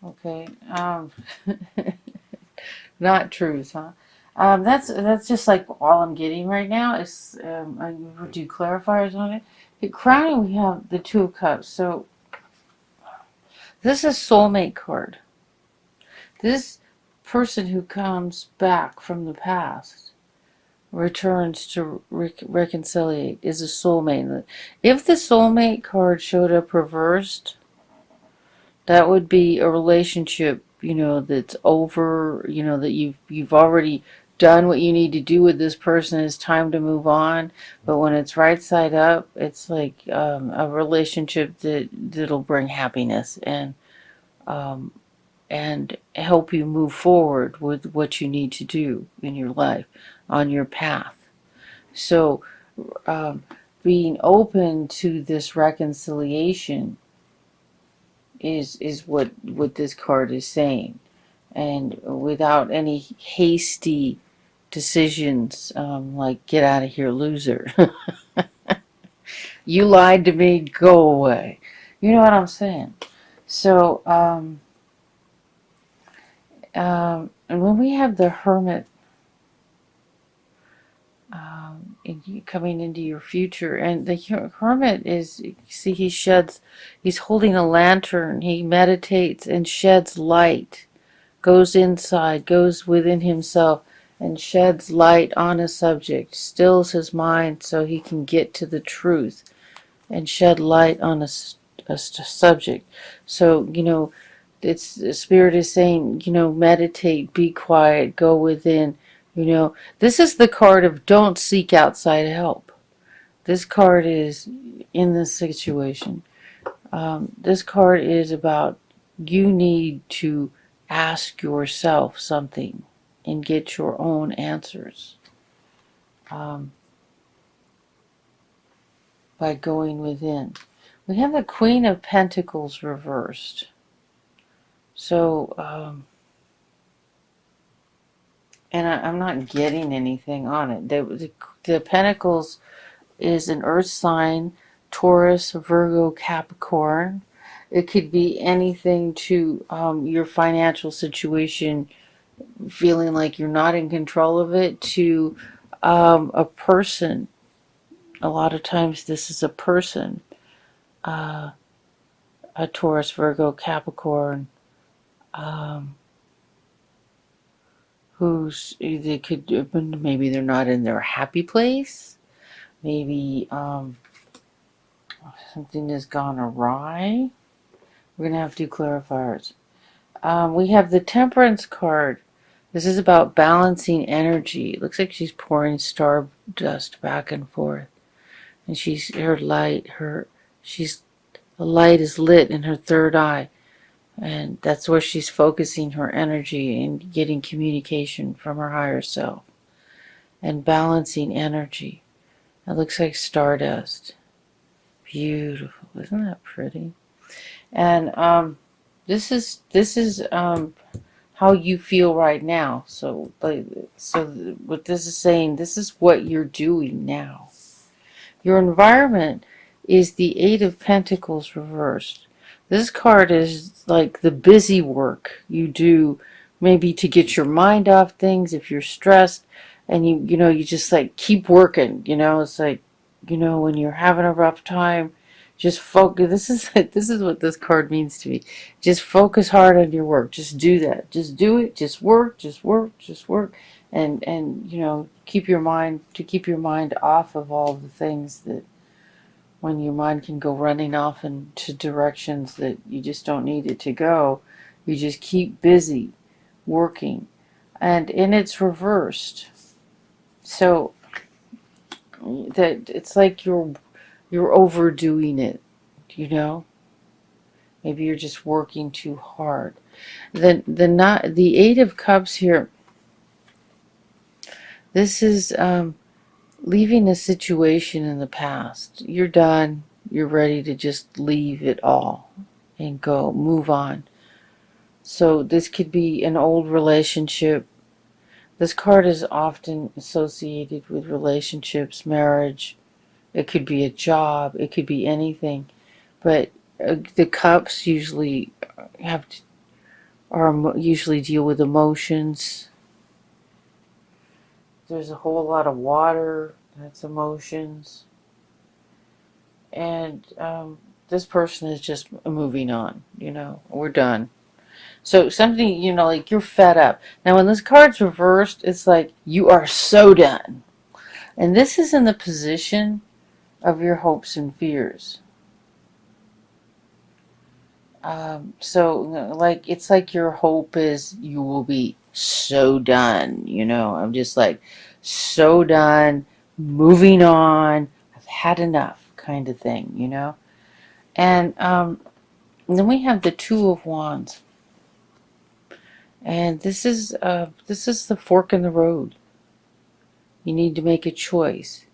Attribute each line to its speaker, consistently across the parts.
Speaker 1: Okay. Not truth, huh? That's just like all I'm getting right now. Is I will do clarifiers on it. The crowning, we have the Two of Cups. So this is soulmate card. This person who comes back from the past returns to reconciliate is a soulmate. If the soulmate card showed up reversed, that would be a relationship, that's over, that you've already done what you need to do with this person. It's time to move on. But when it's right side up, it's like a relationship that'll bring happiness um, and help you move forward with what you need to do in your life on your path. So, um, being open to this reconciliation is what this card is saying, and without any hasty decisions, like get out of here, loser. You lied to me, go away. You know what I'm saying? So, and when we have the Hermit coming into your future, and the Hermit is, see, he's holding a lantern, he meditates and sheds light, goes inside, goes within himself, and sheds light on a subject, stills his mind so he can get to the truth and shed light on a subject. So, it's the spirit is saying, meditate, be quiet, go within. This is the card of don't seek outside help. This card is in this situation. This card is about you need to ask yourself something and get your own answers, um, by going within. We have the Queen of Pentacles reversed. So, and I'm not getting anything on it. The Pentacles is an earth sign, Taurus, Virgo, Capricorn. It could be anything to your financial situation, feeling like you're not in control of it, to a person. A lot of times this is a person, uh, a Taurus, Virgo, Capricorn, um, who's, they could, maybe they're not in their happy place. Maybe something has gone awry. We're going to have to do clarifiers. We have the Temperance card. This is about balancing energy. It looks like she's pouring stardust back and forth. And the light is lit in her third eye. And that's where she's focusing her energy and getting communication from her higher self. And balancing energy. It looks like stardust. Beautiful. Isn't that pretty? And this is how you feel right now. So what this is saying, this is what you're doing now. Your environment is the Eight of Pentacles reversed. This card is like the busy work you do, maybe to get your mind off things if you're stressed, and you just like keep working. It's like, when you're having a rough time, just focus. This is what this card means to me. Just focus hard on your work. Just do that. Just do it. Just work. Just work. Just work. And keep your mind off of all the things that, when your mind can go running off into directions that you just don't need it to go, you just keep busy working. And it's reversed. So that it's like you're overdoing it, Maybe you're just working too hard. The Eight of Cups here, this is leaving a situation in the past. You're done. You're ready to just leave it all and go, move on. So this could be an old relationship. This card is often associated with relationships, marriage. It could be a job. It could be anything. But the cups usually have usually deal with emotions. There's a whole lot of water, that's emotions. And this person is just moving on, we're done. So something, like you're fed up. Now when this card's reversed, it's like you are so done. And this is in the position of your hopes and fears. So like it's like your hope is you will be so done, I'm just like so done, moving on, I've had enough kind of thing, And then we have the Two of Wands. And this is the fork in the road. You need to make a choice.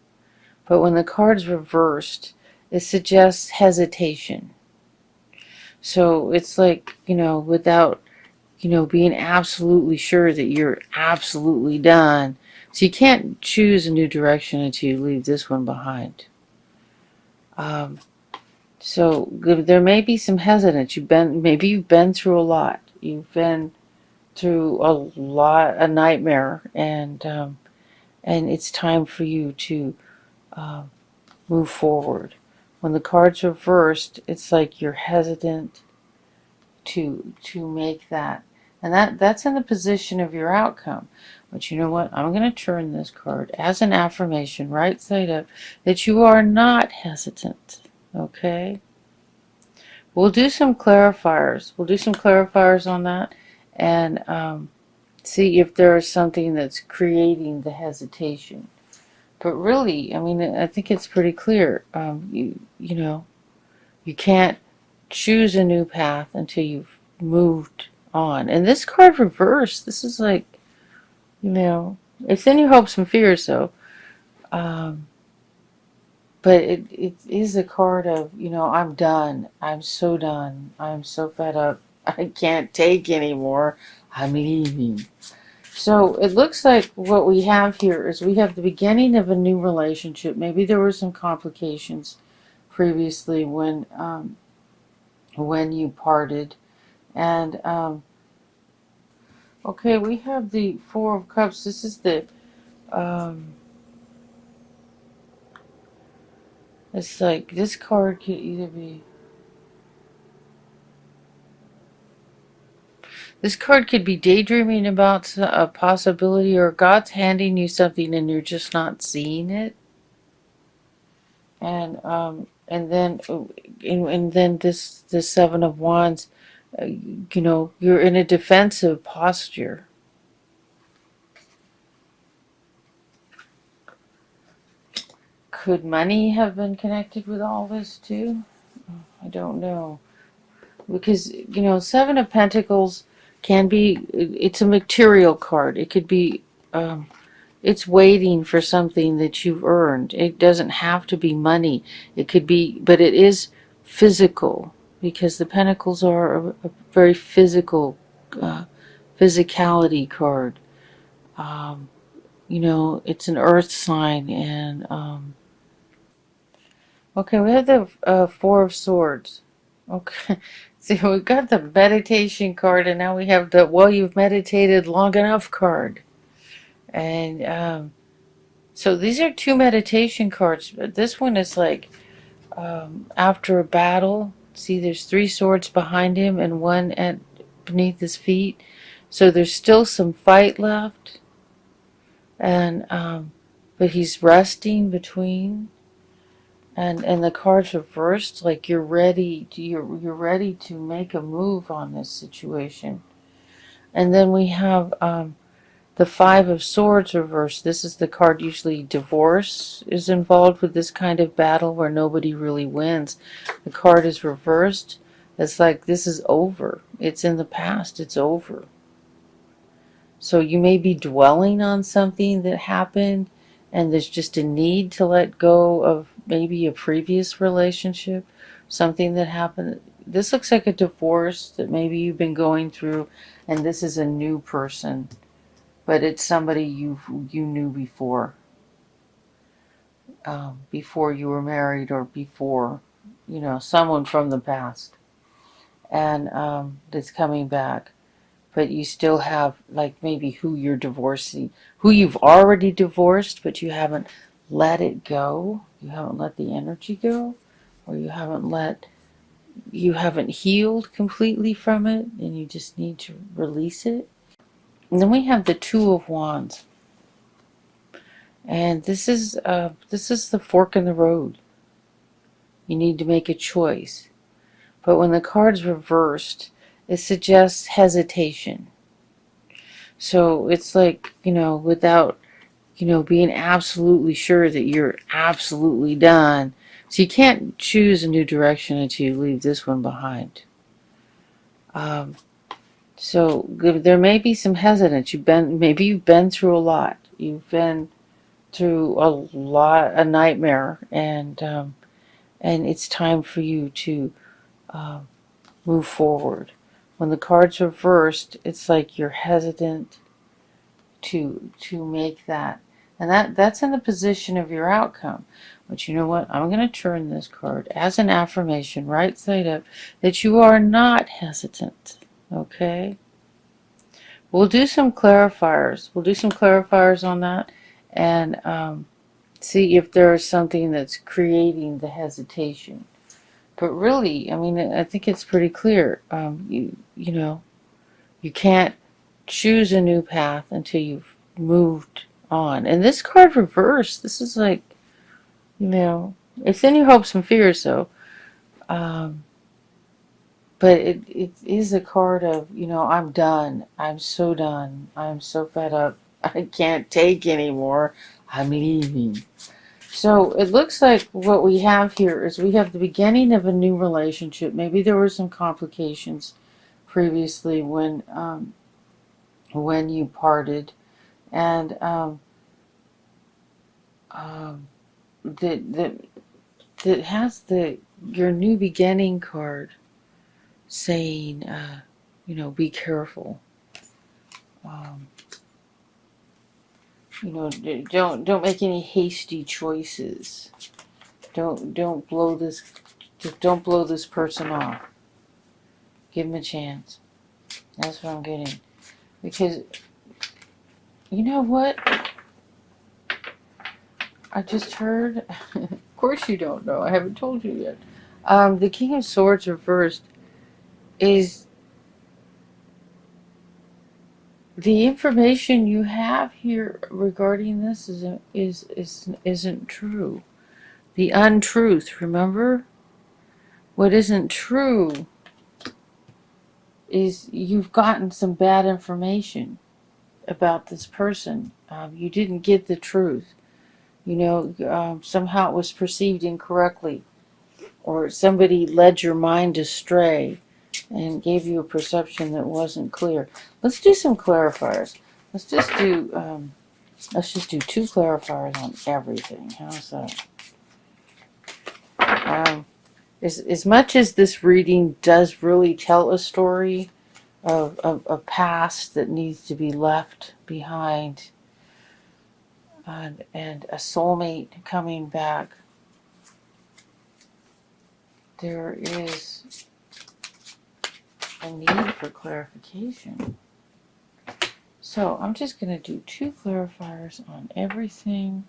Speaker 1: But when the card's reversed, it suggests hesitation. So it's like, without, being absolutely sure that you're absolutely done. So you can't choose a new direction until you leave this one behind. So there may be some hesitance. Maybe you've been through a lot. You've been through a nightmare, and it's time for you to move forward. When the card's reversed, it's like you're hesitant to make that, and that's in the position of your outcome. But you know what? I'm going to turn this card as an affirmation, right side up, that you are not hesitant. Okay. We'll do some clarifiers. On that, and see if there is something that's creating the hesitation. But really, I mean, I think it's pretty clear. You can't choose a new path until you've moved on. And this card reversed, this is like, it's in your hopes and fears, though. But it is a card of, I'm done. I'm so done. I'm so fed up. I can't take anymore. I'm leaving. So it looks like what we have here is we have the beginning of a new relationship. Maybe there were some complications previously when you parted. And okay, we have the Four of Cups. This is the it's like this card could either be daydreaming about a possibility, or God's handing you something and you're just not seeing it. And then this Seven of Wands, you're in a defensive posture. Could money have been connected with all this too? I don't know. Because, Seven of Pentacles it's a material card. It could be, it's waiting for something that you've earned. It doesn't have to be money. It could be, but it is physical, because the Pentacles are a very physical, physicality card. It's an earth sign, and okay, we have the Four of Swords. Okay, see, we've got the meditation card, and now we have the you've meditated long enough card. And so these are two meditation cards, but this one is like after a battle. See, there's three swords behind him and one beneath his feet. So there's still some fight left, and but he's resting between. And the cards reversed, like you're ready to make a move on this situation. And then we have the Five of Swords reversed. This is the card, usually divorce is involved with this kind of battle where nobody really wins. The card is reversed. It's like this is over. It's in the past. It's over. So you may be dwelling on something that happened, and there's just a need to let go of maybe a previous relationship, something that happened. This looks like a divorce that maybe you've been going through, and this is a new person, but it's somebody you knew before you were married, or before, someone from the past, and that's coming back. but you still have like maybe who you're divorcing, who you've already divorced, but you haven't let it go. You haven't let the energy go, or you haven't healed completely from it, and you just need to release it. And then we have the Two of Wands, and this is the fork in the road. You need to make a choice. But when the card's reversed, it suggests hesitation. So it's like, without, being absolutely sure that you're absolutely done. So you can't choose a new direction until you leave this one behind. So there may be some hesitance. Maybe you've been through a lot. You've been through a nightmare, and it's time for you to move forward. When the card's reversed, it's like you're hesitant to make that, and that's in the position of your outcome. But you know what? I'm going to turn this card as an affirmation, right side up, that you are not hesitant. Okay. We'll do some clarifiers. We'll do some clarifiers on that, and see if there's something that's creating the hesitation. But really, I mean, I think it's pretty clear. You can't choose a new path until you've moved on. And this card reversed, this is like, it's in your hopes and fears, though. But it is a card of, I'm done. I'm so done. I'm so fed up. I can't take anymore. I'm leaving. So it looks like what we have here is we have the beginning of a new relationship. Maybe there were some complications previously when you parted, and that has your new beginning card saying, be careful. Don't make any hasty choices. Don't blow this person off. Give them a chance. That's what I'm getting. Because you know what? I just heard. Of course you don't know. I haven't told you yet. The King of Swords reversed is the information you have here regarding this isn't true. The untruth, remember? What isn't true is you've gotten some bad information about this person. You didn't get the truth. Somehow it was perceived incorrectly, or somebody led your mind astray and gave you a perception that wasn't clear. Let's do some clarifiers. Let's just do 2 clarifiers on everything. How's that? As much as this reading does really tell a story of a past that needs to be left behind, and a soulmate coming back, there is a need for clarification. So I'm just going to do 2 clarifiers on everything,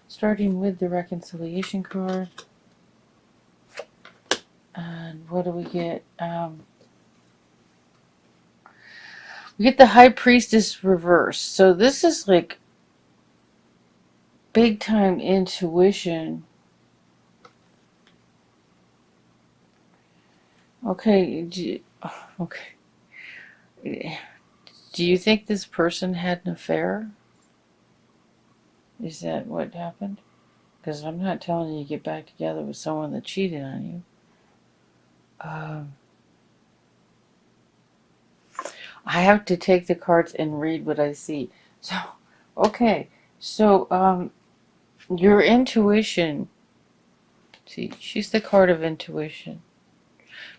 Speaker 1: starting with the reconciliation card. And what do we get? We get the High Priestess reversed. So this is like big time intuition. Okay. Okay. Do you think this person had an affair? Is that what happened? Because I'm not telling you to get back together with someone that cheated on you. I have to take the cards and read what I see. So, okay. So, your intuition. See, she's the card of intuition.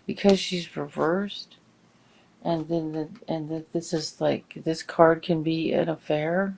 Speaker 1: Because she's reversed. And then this is like, this card can be an affair.